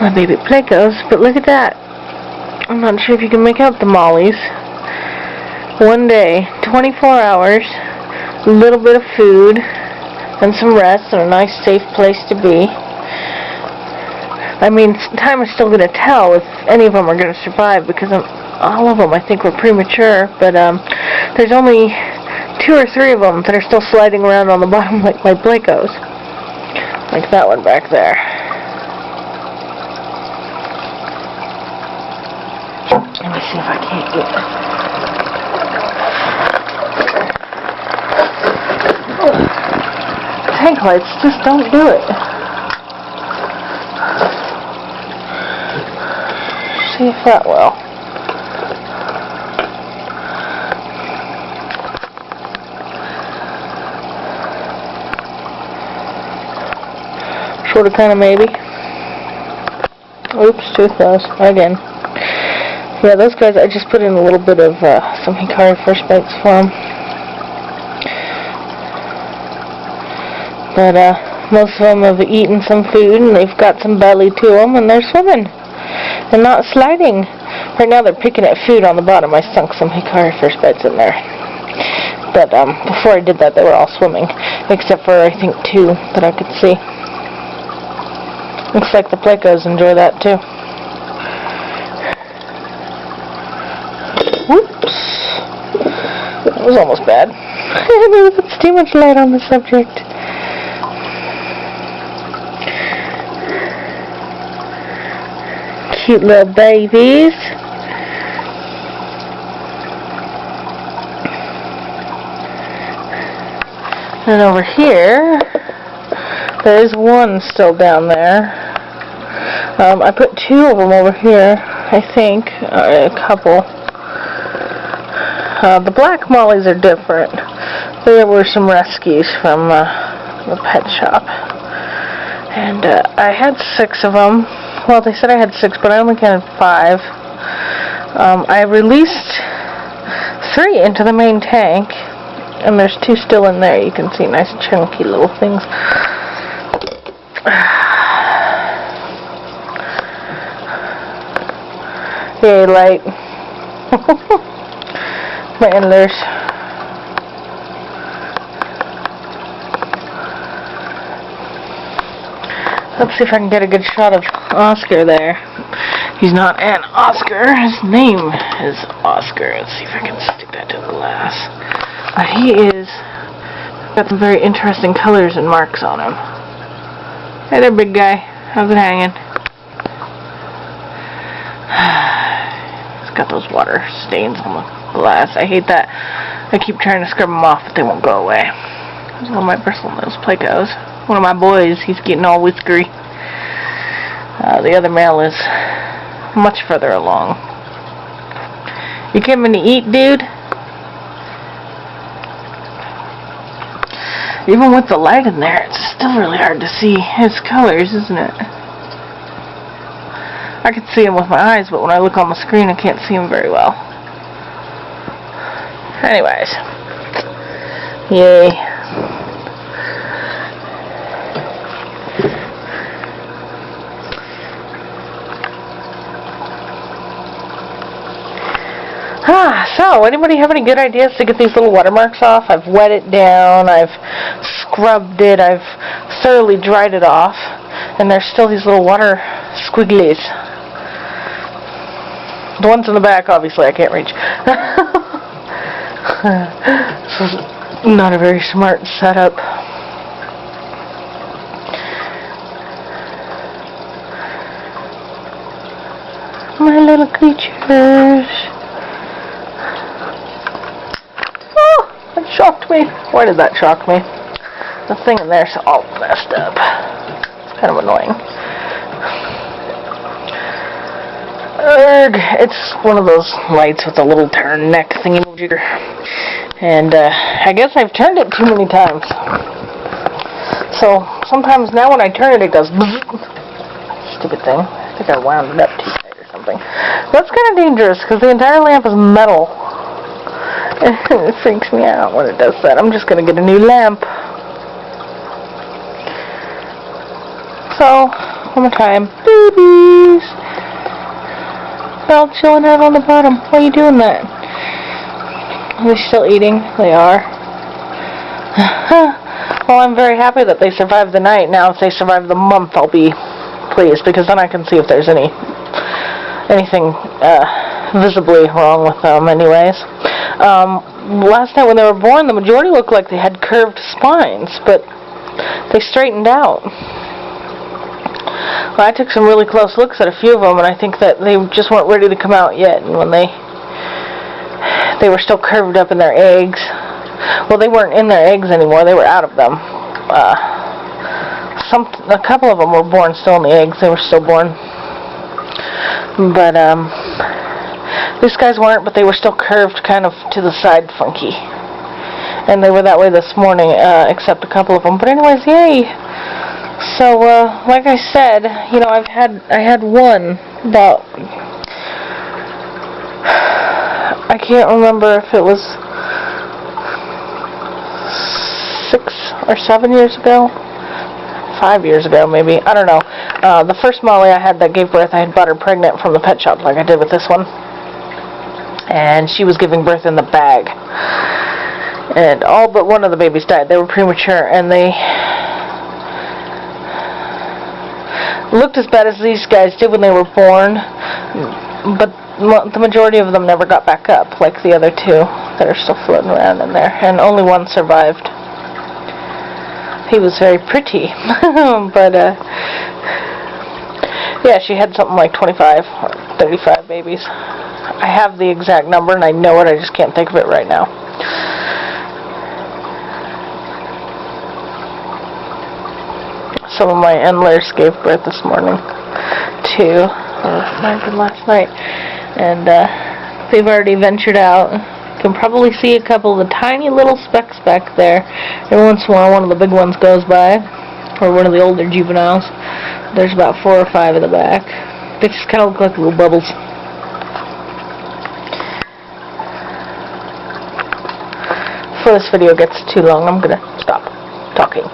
My baby Plecos, but look at that. I'm not sure if you can make out the Mollies. One day, 24 hours, a little bit of food, and some rest, and a nice safe place to be. I mean, time is still going to tell if any of them are going to survive, because all of them, I think, were premature, but there's only 2 or 3 of them that are still sliding around on the bottom like my Plecos. Like that one back there. Let me see if I can't get it. Tank lights just don't do it. See if that will. Sort of, kind of, maybe. Oops, too close. Again. Yeah, those guys, I just put in a little bit of some hikari first bites for them. But most of them have eaten some food, and they've got some belly to them, and they're swimming. They're not sliding. Right now they're picking at food on the bottom. I sunk some hikari first bites in there. But before I did that, they were all swimming, except for, I think, 2 that I could see. Looks like the Plecos enjoy that, too. Whoops. That was almost bad. It's too much light on the subject. Cute little babies. And over here, there is one still down there. I put 2 of them over here, I think, a couple. The black Mollies are different. There were some rescues from the pet shop. And I had 6 of them. Well, they said I had 6, but I only counted 5. I released 3 into the main tank, and there's 2 still in there. You can see nice chunky little things. Yay, light. My antlers. Let's see if I can get a good shot of Oscar there. He's not an Oscar. His name is Oscar. Let's see if I can stick that to the glass. But he is got some very interesting colors and marks on him. Hey there, big guy. How's it hanging? It's got those water stains on the glass. I hate that. I keep trying to scrub them off, but they won't go away. There's one of my bristlenose Plecos. One of my boys, he's getting all whiskery. The other male is much further along. You coming to eat, dude? Even with the light in there, it's still really hard to see his colors, isn't it? I can see him with my eyes, but when I look on the screen, I can't see him very well. Anyways. Yay. So, anybody have any good ideas to get these little watermarks off? I've wet it down, I've scrubbed it, I've thoroughly dried it off, and there's still these little water squigglies. The ones in the back, obviously, I can't reach. This is not a very smart setup. My little creatures. That shocked me. Why did that shock me? The thing in there's all messed up. It's kind of annoying. It's one of those lights with a little turn neck thingy-majigger. And I guess I've turned it too many times. So sometimes now when I turn it, it goes bzzz. Stupid thing. I think I wound it up too tight or something. That's kind of dangerous because the entire lamp is metal. It freaks me out when it does that. I'm just going to get a new lamp. So, one more time. Babies! They're all chilling out on the bottom. Why are you doing that? Are they still eating? They are. Well, I'm very happy that they survived the night. Now, if they survive the month, I'll be pleased, because then I can see if there's anything visibly wrong with them anyways. Last night when they were born, the majority looked like they had curved spines, but they straightened out. Well, I took some really close looks at a few of them, and I think that they just weren't ready to come out yet, and when they were still curved up in their eggs. Well, they weren't in their eggs anymore, they were out of them. A couple of them were born still in the eggs, they were still born. But, these guys weren't, but they were still curved kind of to the side funky. And they were that way this morning, except a couple of them. But anyways, yay! So, like I said, you know, I had one about, I can't remember if it was 6 or 7 years ago. 5 years ago, maybe. I don't know. The first Molly I had that gave birth, I had bought her pregnant from the pet shop, like I did with this one. And she was giving birth in the bag. And all but one of the babies died. They were premature, and they looked as bad as these guys did when they were born. But the majority of them never got back up, like the other two that are still floating around in there. And only one survived. He was very pretty, but yeah, she had something like 25 or 35 babies. I have the exact number and I know it, I just can't think of it right now. Some of my endlers gave birth this morning too, or might have been last night, and they've already ventured out. You can probably see a couple of the tiny little specks back there. Every once in a while one of the big ones goes by, or one of the older juveniles. There's about 4 or 5 in the back. They just kind of look like little bubbles. Before this video gets too long, I'm gonna stop talking.